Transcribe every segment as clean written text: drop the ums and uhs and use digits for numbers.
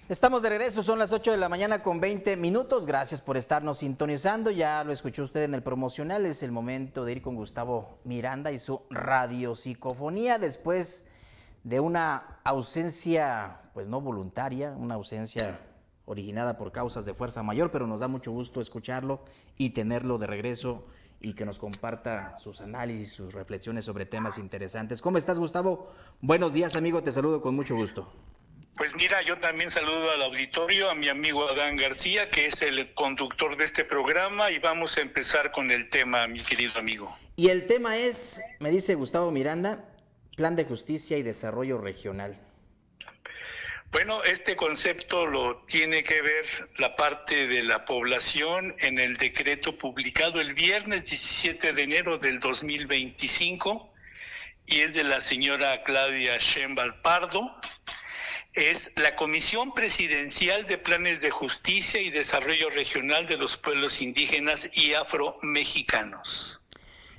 Estamos de regreso, son las 8 de la mañana con 20 minutos. Gracias por estarnos sintonizando. Ya lo escuchó usted en el promocional. Es el momento de ir con Gustavo Miranda y su radiopsicofonía después de una ausencia, pues no voluntaria, una ausencia originada por causas de fuerza mayor, pero nos da mucho gusto escucharlo y tenerlo de regreso y que nos comparta sus análisis, sus reflexiones sobre temas interesantes. ¿Cómo estás, Gustavo? Buenos días, amigo. Te saludo con mucho gusto. Pues mira, yo también saludo al auditorio, a mi amigo Adán García, que es el conductor de este programa, y vamos a empezar con el tema, mi querido amigo. Y el tema es, me dice Gustavo Miranda, Plan de Justicia y Desarrollo Regional. Bueno, este concepto lo tiene que ver la parte de la población en el decreto publicado el viernes 17 de enero del 2025, y es de la señora Claudia Sheinbaum Pardo. Es la Comisión Presidencial de Planes de Justicia y Desarrollo Regional de los Pueblos Indígenas y Afromexicanos.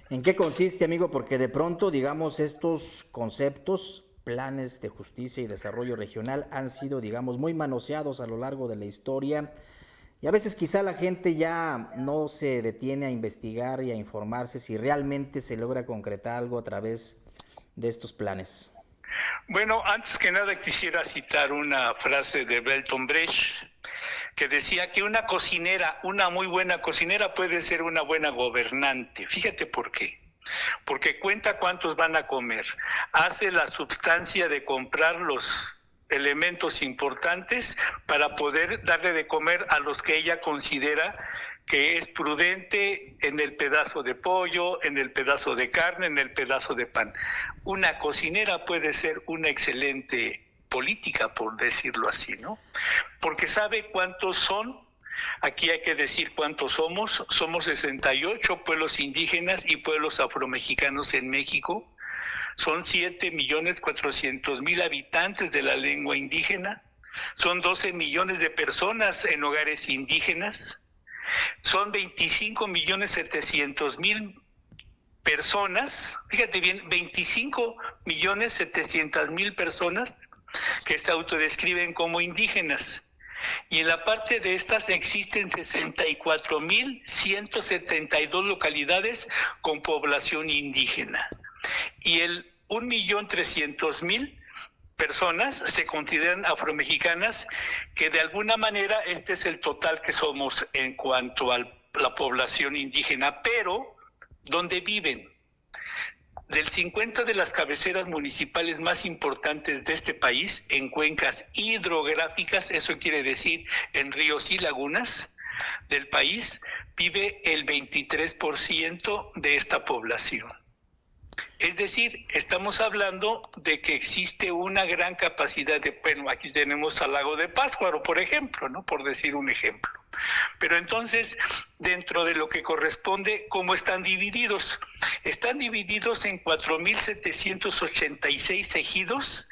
¿En qué consiste, amigo? Porque de pronto, digamos, estos conceptos, planes de justicia y desarrollo regional, han sido, digamos, muy manoseados a lo largo de la historia. Y a veces quizá la gente ya no se detiene a investigar y a informarse si realmente se logra concretar algo a través de estos planes. Bueno, antes que nada quisiera citar una frase de Bertolt Brecht que decía que una cocinera, una muy buena cocinera puede ser una buena gobernante. Fíjate por qué. Porque cuenta cuántos van a comer, hace la substancia de comprar los elementos importantes para poder darle de comer a los que ella considera que es prudente en el pedazo de pollo, en el pedazo de carne, en el pedazo de pan. Una cocinera puede ser una excelente política, por decirlo así, ¿no? Porque sabe cuántos son. Aquí hay que decir cuántos somos. Somos 68 pueblos indígenas y pueblos afromexicanos en México. Son 7.400.000 habitantes de la lengua indígena. Son 12 millones de personas en hogares indígenas. Son 25.700.000 personas, fíjate bien, 25.700.000 personas que se autodescriben como indígenas. Y en la parte de estas existen 64.172 localidades con población indígena. Y el 1.300.000 personas se consideran afromexicanas, que de alguna manera este es el total que somos en cuanto a la población indígena, pero ¿dónde viven? Del 50 de las cabeceras municipales más importantes de este país, en cuencas hidrográficas, eso quiere decir en ríos y lagunas del país, vive el 23% de esta población. Es decir, estamos hablando de que existe una gran capacidad de, bueno, aquí tenemos al lago de Pátzcuaro, por ejemplo, ¿no? Por decir un ejemplo. Pero entonces, dentro de lo que corresponde, ¿cómo están divididos? Están divididos en 4.786 ejidos,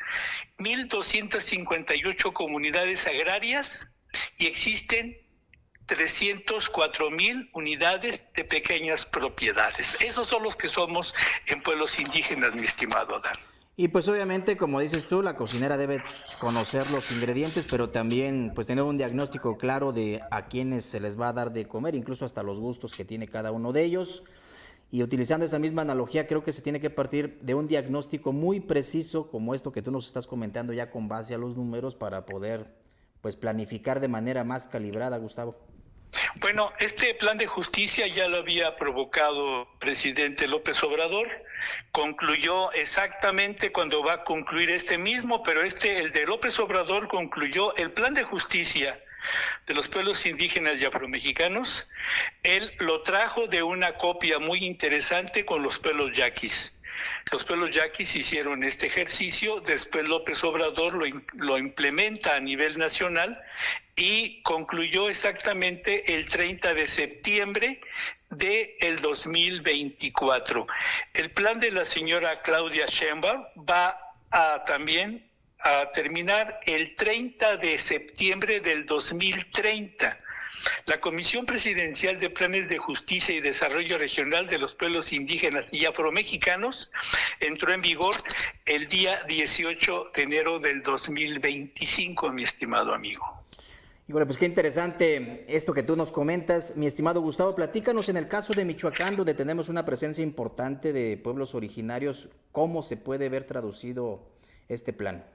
1.258 comunidades agrarias y existen 304.000 unidades de pequeñas propiedades. Esos son los que somos en pueblos indígenas, mi estimado Adán. Y pues obviamente, como dices tú, la cocinera debe conocer los ingredientes, pero también pues tener un diagnóstico claro de a quiénes se les va a dar de comer, incluso hasta los gustos que tiene cada uno de ellos. Y utilizando esa misma analogía, creo que se tiene que partir de un diagnóstico muy preciso, como esto que tú nos estás comentando, ya con base a los números, para poder pues planificar de manera más calibrada, Gustavo. Bueno, este plan de justicia ya lo había provocado el presidente López Obrador, concluyó exactamente cuando va a concluir este mismo, pero el de López Obrador concluyó el plan de justicia de los pueblos indígenas y afromexicanos. Él lo trajo de una copia muy interesante con los pueblos yaquis. Los pueblos yaquis hicieron este ejercicio, después López Obrador lo implementa a nivel nacional y concluyó exactamente el 30 de septiembre del 2024. El plan de la señora Claudia Sheinbaum va también a terminar el 30 de septiembre del 2030. La Comisión Presidencial de Planes de Justicia y Desarrollo Regional de los Pueblos Indígenas y Afromexicanos entró en vigor el día 18 de enero del 2025, mi estimado amigo. Y bueno, pues qué interesante esto que tú nos comentas. Mi estimado Gustavo, platícanos en el caso de Michoacán, donde tenemos una presencia importante de pueblos originarios, ¿cómo se puede ver traducido este plan?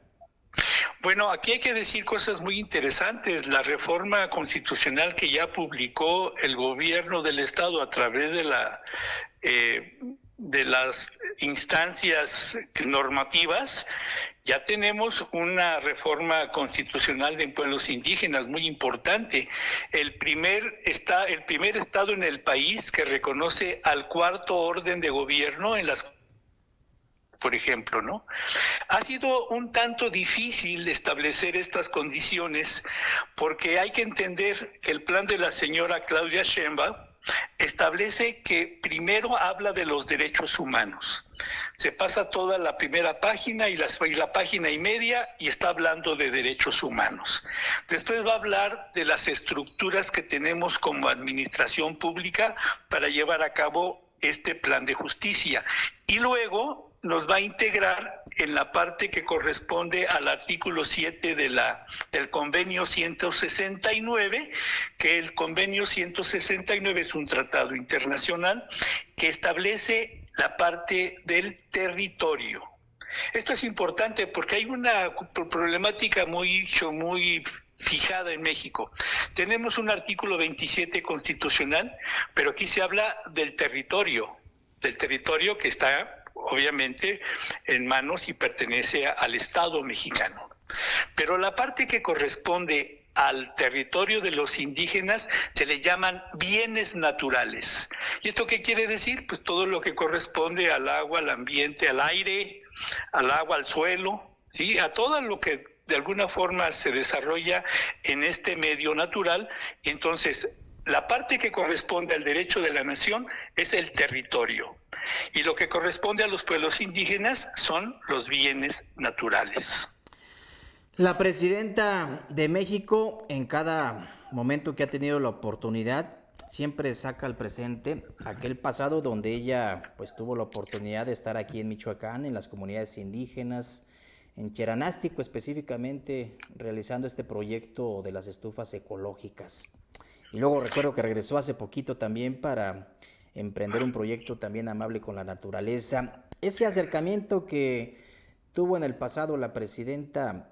Bueno, aquí hay que decir cosas muy interesantes. La reforma constitucional que ya publicó el gobierno del estado a través de las instancias normativas, ya tenemos una reforma constitucional de pueblos indígenas muy importante. El primer estado en el país que reconoce al cuarto orden de gobierno en las, por ejemplo, ¿no? Ha sido un tanto difícil establecer estas condiciones porque hay que entender el plan de la señora Claudia Sheinbaum establece que primero habla de los derechos humanos. Se pasa toda la primera página y la página y media y está hablando de derechos humanos. Después va a hablar de las estructuras que tenemos como administración pública para llevar a cabo este plan de justicia. Y luego nos va a integrar en la parte que corresponde al artículo 7 del convenio 169, que el convenio 169 es un tratado internacional que establece la parte del territorio. Esto es importante porque hay una problemática muy fijada en México. Tenemos un artículo 27 constitucional, pero aquí se habla del territorio que está obviamente en manos y pertenece al Estado mexicano. Pero la parte que corresponde al territorio de los indígenas se le llaman bienes naturales. ¿Y esto qué quiere decir? Pues todo lo que corresponde al agua, al ambiente, al aire, al agua, al suelo, ¿sí? A todo lo que de alguna forma se desarrolla en este medio natural. Entonces, la parte que corresponde al derecho de la nación es el territorio. Y lo que corresponde a los pueblos indígenas son los bienes naturales. La presidenta de México, en cada momento que ha tenido la oportunidad, siempre saca al presente aquel pasado donde ella pues tuvo la oportunidad de estar aquí en Michoacán, en las comunidades indígenas, en Cheranástico específicamente, realizando este proyecto de las estufas ecológicas. Y luego recuerdo que regresó hace poquito también para emprender un proyecto también amable con la naturaleza. Ese acercamiento que tuvo en el pasado la presidenta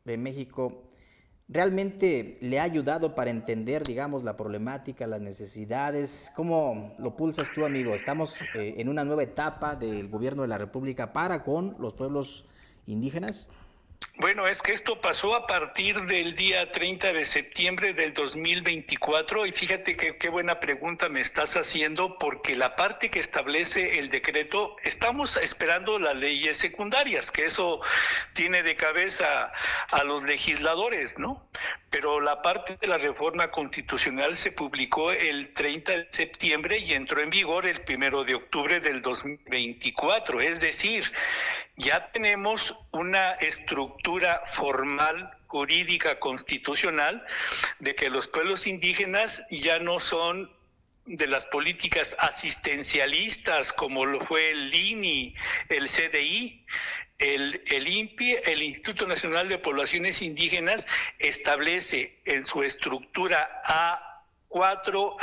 de México, ¿realmente le ha ayudado para entender, digamos, la problemática, las necesidades? ¿Cómo lo pulsas tú, amigo? Estamos en una nueva etapa del gobierno de la República para con los pueblos indígenas. Bueno, es que esto pasó a partir del día 30 de septiembre del 2024 y fíjate qué buena pregunta me estás haciendo porque la parte que establece el decreto, estamos esperando las leyes secundarias, que eso tiene de cabeza a los legisladores, ¿no? Pero la parte de la reforma constitucional se publicó el 30 de septiembre y entró en vigor el 1 de octubre del 2024. Es decir, ya tenemos una estructura formal, jurídica, constitucional, de que los pueblos indígenas ya no son de las políticas asistencialistas como lo fue el INI, el CDI. El INPI, el Instituto Nacional de Poblaciones Indígenas, establece en su estructura a 5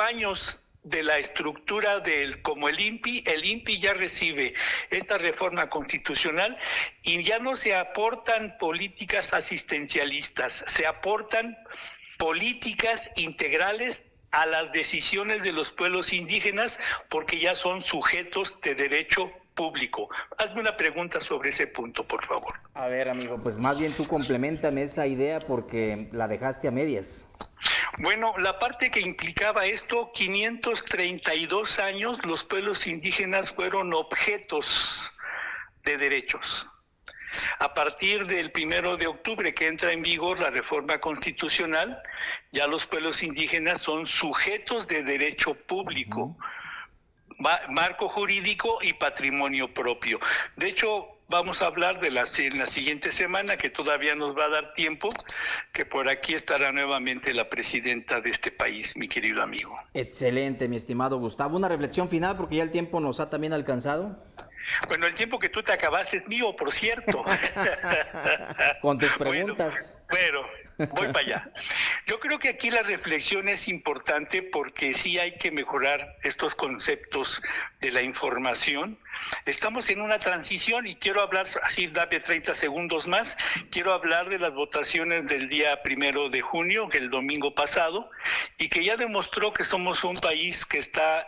años de la estructura como el INPI ya recibe esta reforma constitucional y ya no se aportan políticas asistencialistas, se aportan políticas integrales a las decisiones de los pueblos indígenas porque ya son sujetos de derecho público. Hazme una pregunta sobre ese punto, por favor. A ver, amigo, pues más bien tú compleméntame esa idea porque la dejaste a medias. Bueno, la parte que implicaba esto, 532 años los pueblos indígenas fueron objetos de derechos. A partir del 1 de octubre que entra en vigor la reforma constitucional, ya los pueblos indígenas son sujetos de derecho público, marco jurídico y patrimonio propio. De hecho, vamos a hablar en la siguiente semana, que todavía nos va a dar tiempo, que por aquí estará nuevamente la presidenta de este país, mi querido amigo. Excelente, mi estimado Gustavo. Una reflexión final, porque ya el tiempo nos ha también alcanzado. Bueno, el tiempo que tú te acabaste es mío, por cierto. Con tus preguntas. Bueno, voy para allá. Yo creo que aquí la reflexión es importante porque sí hay que mejorar estos conceptos de la información. Estamos en una transición y quiero hablar, así dame 30 segundos más, quiero hablar de las votaciones del día 1 de junio, que el domingo pasado, y que ya demostró que somos un país que está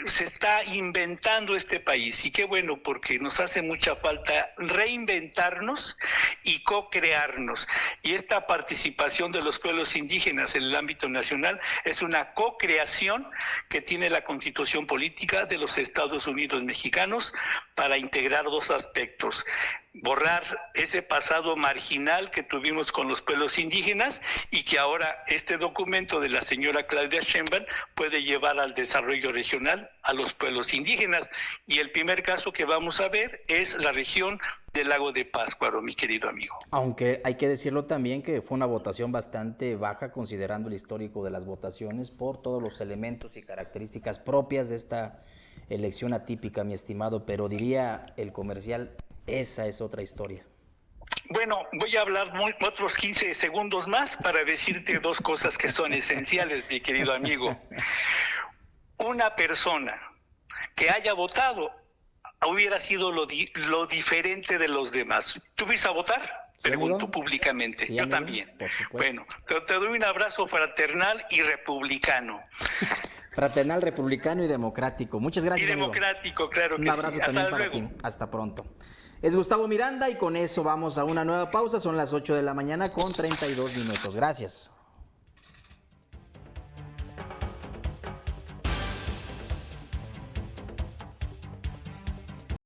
se está inventando este país, y qué bueno, porque nos hace mucha falta reinventarnos y co-crearnos, y esta participación de los pueblos indígenas en el ámbito nacional es una co-creación que tiene la Constitución Política de los Estados Unidos Mexicanos para integrar dos aspectos: borrar ese pasado marginal que tuvimos con los pueblos indígenas, y que ahora este documento de la señora Claudia Sheinbaum puede llevar al desarrollo regional a los pueblos indígenas. Y el primer caso que vamos a ver es la región del Lago de Pátzcuaro, mi querido amigo. Aunque hay que decirlo también que fue una votación bastante baja, considerando el histórico de las votaciones, por todos los elementos y características propias de esta elección atípica, mi estimado, pero diría el comercial, esa es otra historia. Bueno, voy a hablar otros 15 segundos más para decirte dos cosas que son esenciales, mi querido amigo. Una persona que haya votado hubiera sido lo diferente de los demás. ¿Tú vas a votar? Sí, pregunto amigo. públicamente. Sí, yo amigo, también. por supuesto. Bueno, te doy un abrazo fraternal y republicano. Fraternal, republicano y democrático. Muchas gracias, Y amigo. democrático, claro que sí. Un abrazo también para ti. Hasta pronto. Es Gustavo Miranda y con eso vamos a una nueva pausa. Son las 8 de la mañana con 32 minutos. Gracias.